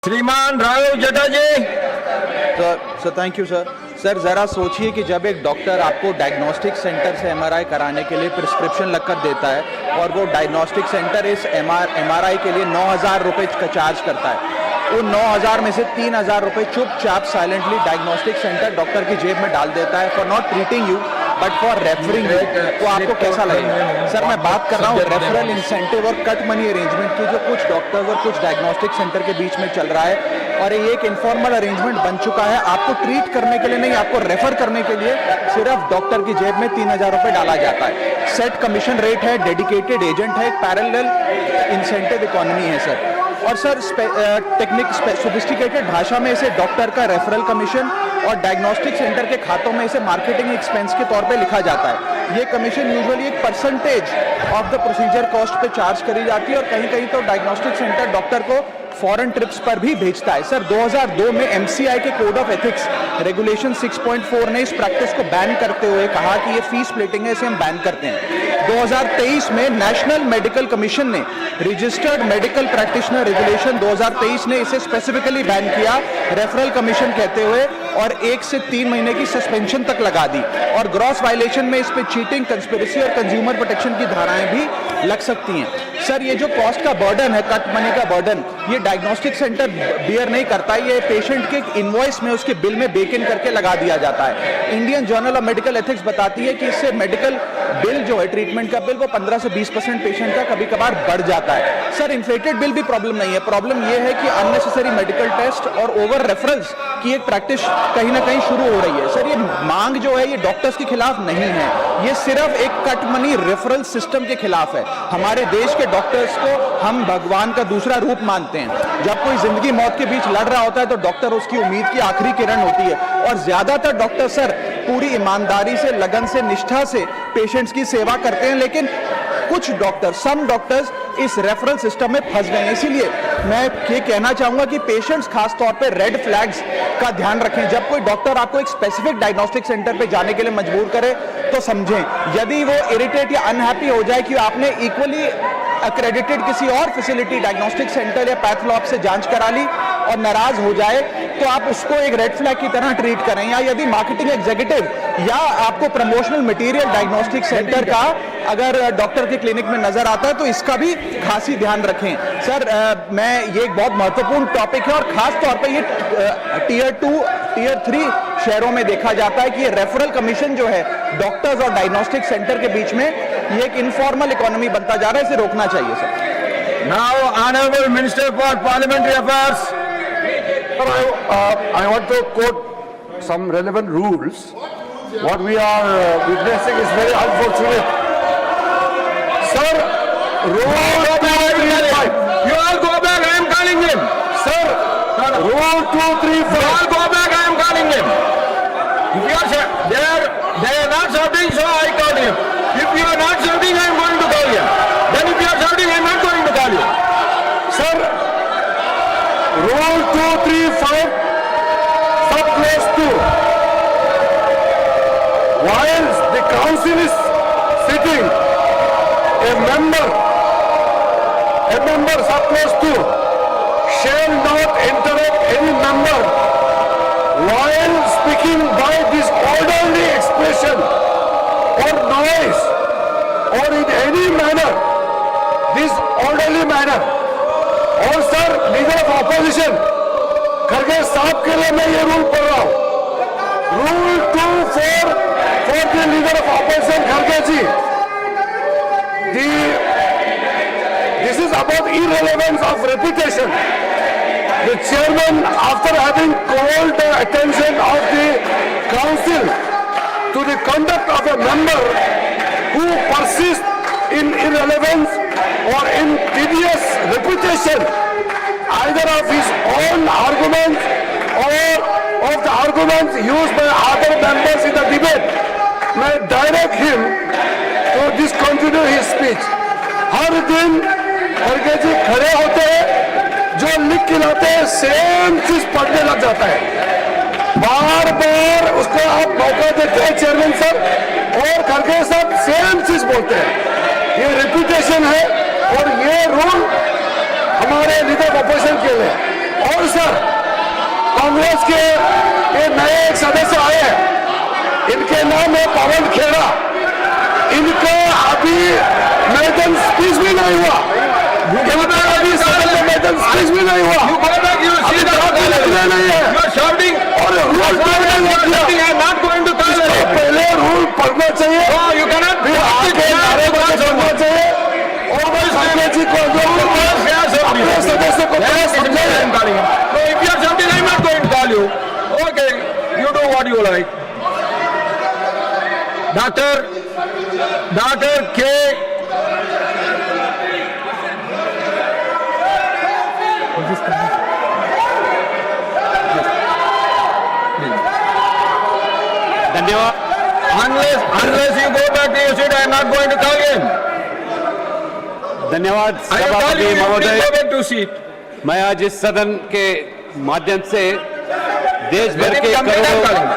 श्रीमान Raghav Jata ji. Sir thank you sir. Sir ज़रा सोचिए कि जब एक डॉक्टर आपको डायग्नोस्टिक सेंटर से एमआरआई कराने के लिए प्रिस्क्रिप्शन लग कर देता है और वो डायग्नोस्टिक सेंटर इस एमआरआई के लिए 9,000 रुपये का चार्ज करता है, उन 9,000 में से 3,000 रुपये चुपचाप साइलेंटली डायग्नोस्टिक सेंटर डॉक्टर की जेब में डाल देता है for not treating you but for referring you, तो आपको कैसा लगेगा? सर मैं बात कर रहा हूँ रेफरल इंसेंटिव और कट मनी अरेंजमेंट की जो कुछ डॉक्टर्स और कुछ डायग्नोस्टिक सेंटर के बीच में चल रहा है, और ये एक इनफॉर्मल अरेंजमेंट बन चुका है। आपको ट्रीट करने के लिए नहीं, आपको रेफर करने के लिए सिर्फ डॉक्टर की जेब में 3,000 रुपये डाला जाता है। सेट कमीशन रेट है, डेडिकेटेड एजेंट है, पैरेलल इंसेंटिव इकोनॉमी है सर। और सर सोफिस्टिकेटेड भाषा में इसे डॉक्टर का रेफरल कमीशन और डायग्नोस्टिक सेंटर के खातों में इसे मार्केटिंग एक्सपेंस के तौर पे लिखा जाता है। ये कमीशन यूजुअली एक percentage of the procedure cost पे चार्ज करी जाती है, और कहीं कहीं तो डायग्नोस्टिक सेंटर डॉक्टर को फॉरेन ट्रिप्स पर भी भेजता है। सर 2002 में एमसीआई के कोड ऑफ एथिक्स रेगुलेशन 6.4 ने इस प्रैक्टिस को बैन करते हुए कहा कि ये फीस स्प्लिटिंग है, इसे हम बैन करते हैं। 2023 में नेशनल मेडिकल कमीशन ने रजिस्टर्ड मेडिकल प्रैक्टिशनर रेगुलेशन 2023 ने इसे स्पेसिफिकली बैन किया, रेफरल कमीशन कहते हुए, और 1 से 3 महीने की सस्पेंशन तक लगा दी। और ग्रॉस वायलेशन में इस पे चीटिंग, कंस्पिरेसी और कंज्यूमर प्रोटेक्शन की धाराएं भी लग सकती हैं। सर ये जो कॉस्ट का बर्डन है, कट मनी का बर्डन, ये डायग्नोस्टिक सेंटर बियर नहीं करता है, ये पेशेंट के इनवॉइस में, उसके बिल में बेक इन करके लगा दिया जाता है। Indian journal of medical ethics बताती है कि इससे मेडिकल बिल जो है, ट्रीटमेंट का बिल, वो 15 से 20% पेशेंट का कभी कभार बढ़ जाता है। सर इन्फ्लेटेड बिल भी प्रॉब्लम नहीं है, प्रॉब्लम ये है कि अननेसेसरी मेडिकल टेस्ट और ओवर रेफरेंस की एक प्रैक्टिस कहीं ना कहीं शुरू हो रही है। सर ये मांग जो है ये डॉक्टर्स के खिलाफ नहीं है, ये सिर्फ एक कट मनी रेफरल सिस्टम के खिलाफ है। हमारे देश के डॉक्टर्स को हम भगवान का दूसरा रूप मानते हैं। जब कोई जिंदगी मौत के बीच लड़ रहा होता है तो डॉक्टर उसकी उम्मीद की आखिरी किरण होती है, और ज्यादातर डॉक्टर सर पूरी ईमानदारी से, लगन से, निष्ठा से पेशेंट्स की सेवा करते हैं। लेकिन कुछ डॉक्टर, सम डॉक्टर्स इस रेफरल सिस्टम में फंस गए हैं। इसीलिए मैं ये कहना चाहूंगा कि पेशेंट्स खास तौर पे रेड फ्लैग्स का ध्यान रखें। जब कोई डॉक्टर आपको एक स्पेसिफिक डायग्नोस्टिक सेंटर पे जाने के लिए मजबूर करे तो समझें। यदि वो इरिटेट या अनहैप्पी हो जाए कि आपने इक्वली अक्रेडिटेड किसी और फैसिलिटी, डायग्नोस्टिक सेंटर या पैथ लैब से जांच करा ली और नाराज हो जाए, तो आप उसको एक रेड फ्लैग की तरह ट्रीट करें। या यदि मार्केटिंग एग्जीक्यूटिव या आपको प्रमोशनल मटेरियल डायग्नोस्टिक सेंटर का अगर डॉक्टर के क्लिनिक में नजर आता है तो इसका भी खासी ध्यान रखें। सर ये एक बहुत महत्वपूर्ण टॉपिक है, और खास तौर पे ये टियर 2, टियर 3 शहरों में देखा जाता है कि ये रेफरल कमीशन जो है डॉक्टर्स और डायग्नोस्टिक सेंटर के बीच में, ये एक इनफॉर्मल इकोनॉमी बनता जा रहा है, इसे रोकना चाहिए sir. Now, Honorable Minister for Parliamentary Affairs. I want to quote some relevant rules. What we are witnessing is very unfortunate. Sir, rule 235. You all go back, I am calling him. Sir, rule 235. You all go back, I am calling him. If you are they are not shouting, so I called him. If you are not shouting, I am going to call him. Then if you are shouting, I am not going to call you. Sir, rule 235, subclause 2. While the council is sitting, a member, subclause 2, shall not interrupt any member while speaking by disorderly expression or noise or in any manner, disorderly manner. और sir leader of opposition खड़गे साहब के लिए मैं ये rule पढ़ रहा हूँ। Rule 24 for the leader of opposition खड़गे ji, this is about irrelevance of reputation. The chairman, after having called the attention of the council to the conduct of a member who persists in irrelevance or in tedious repetition, either of his own arguments or of the arguments used by other members in the debate, may direct him to discontinue his speech. हर दिन खड़गे जी खड़े होते हैं, जो लिख के लाते हैं same चीज पढ़ने लग जाता है। बार बार उसको आप मौका देते हैं चेयरमैन सर, और खड़गे साहब सेम चीज बोलते हैं। ये रेपुटेशन है, और ये रूल हमारे लीडर ऑपोजिशन के लिए और सर कांग्रेस के ये नए एक सदस्य आए हैं, इनके नाम है पवन खेड़ा। इनका अभी मैडम स्पीच भी नहीं हुआ, अभी सदन में मैडम स्पीच भी नहीं हुआ, You go back, you see the अभी निकले नहीं है You are shouting. और रूल तोड़ने लग गया। I am not going to call इसको it. पहले रूल पढ़ना चाहिए, No, you cannot. फिर आके नारेबाजी करना चाहिए और संजय जी को अपने सदस्य को पहले समझाइए। No, if you are shouting, I am not going to call you. Okay, you do what you like. Dr. K. धन्यवाद। Unless you go back to your seat, I am not going to call in. धन्यवाद I will call सभापति you. You महोदय। please go back to seat. मैं आज इस सदन के माध्यम से देश भर Let के him complete करोड़ों and calling.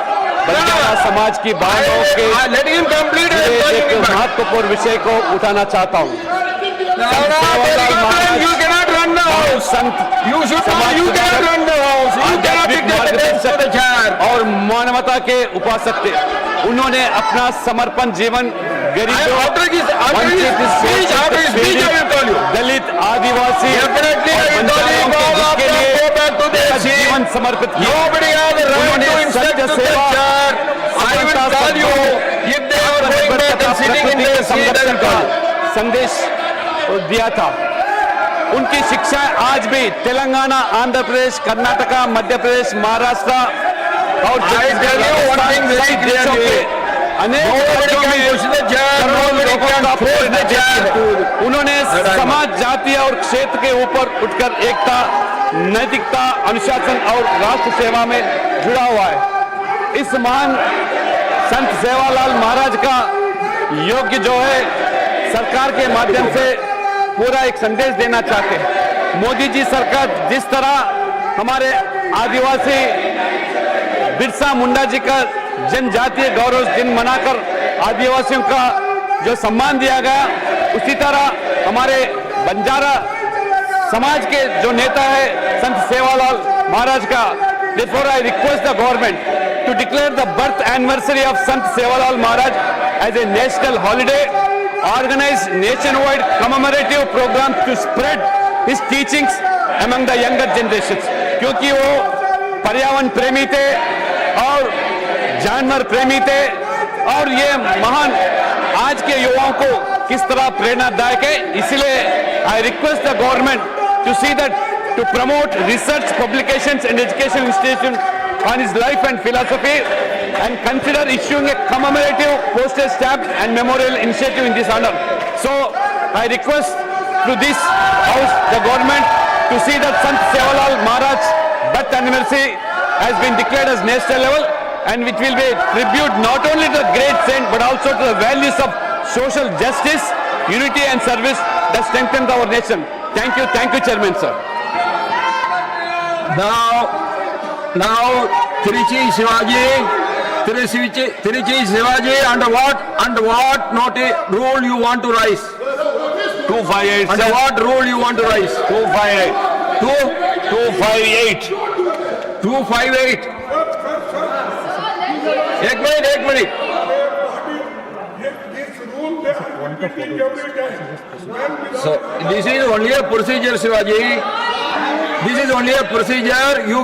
बंजारा समाज की भावनाओं के Let him complete and जुड़े calling एक him back. महत्वपूर्ण विषय को उठाना चाहता हूँ। No, you cannot run the house. Sant You should not. समाज You cannot सुधारक, run the house. You cannot आध्यात्मिक take the desk to the chair. और मानवता के उपासक थे। उन्होंने अपना समर्पण जीवन गरीबों, After his वंचित, speech, I will call you. Dalit, Adivasi Definitely, और I will call you. बंजारों के हित के लिए Go back to their seat. जीवन समर्पित किया। Nobody has the right उन्होंने to instruct सत्य to the सेवा, chair. I will Samta, call you. सद्भाव, If they are going back and sitting in प्रकृति their के seat, I संरक्षण will का call you. संदेश दिया था। उनकी शिक्षा आज भी तेलंगाना, आंध्र प्रदेश, कर्नाटका, मध्य प्रदेश, महाराष्ट्र और tell you one thing very clearly. अनेक Nobody राज्यों can में push the chair. करोड़ों Nobody लोगों can का force the chair. उन्होंने समाज, जाति और क्षेत्र के ऊपर उठकर एकता, नैतिकता, अनुशासन और राष्ट्र सेवा में जुड़ा हुआ है। इस महान संत सेवालाल महाराज का योग्य जो है सरकार के माध्यम से पूरा एक संदेश देना चाहते हैं। मोदी जी सरकार जिस तरह हमारे आदिवासी बिरसा मुंडा जी का जनजातीय गौरव दिन मनाकर आदिवासियों का जो सम्मान दिया गया, उसी तरह हमारे बंजारा समाज के जो नेता है संत सेवालाल महाराज का, therefore I request the government to declare the birth anniversary of Sant Sevalal Maharaj as a national holiday, organize nationwide commemorative programs to spread his teachings among the younger generations, क्योंकि वो पर्यावरण प्रेमी थे और जानवर प्रेमी थे और ये महान आज के युवाओं को किस तरह प्रेरणादायक है। इसलिए I request the government to see that to promote research publications and education institution on his life and philosophy and consider issuing a commemorative postage stamp and memorial initiative in this honor. So I request to this house the government to see that Sant Sevalal Maharaj birth anniversary has been declared as national level, and which will be a tribute not only to the great saint but also to the values of social justice, unity and service that strengthens our nation. Thank you, Chairman sir. Now, Trichy Shivaji, under what rule you want to rise? 258. Under what rule you want to rise? 258. 258. 258. एक minute. So this is only a procedure, Shivaji. This is only a procedure. You give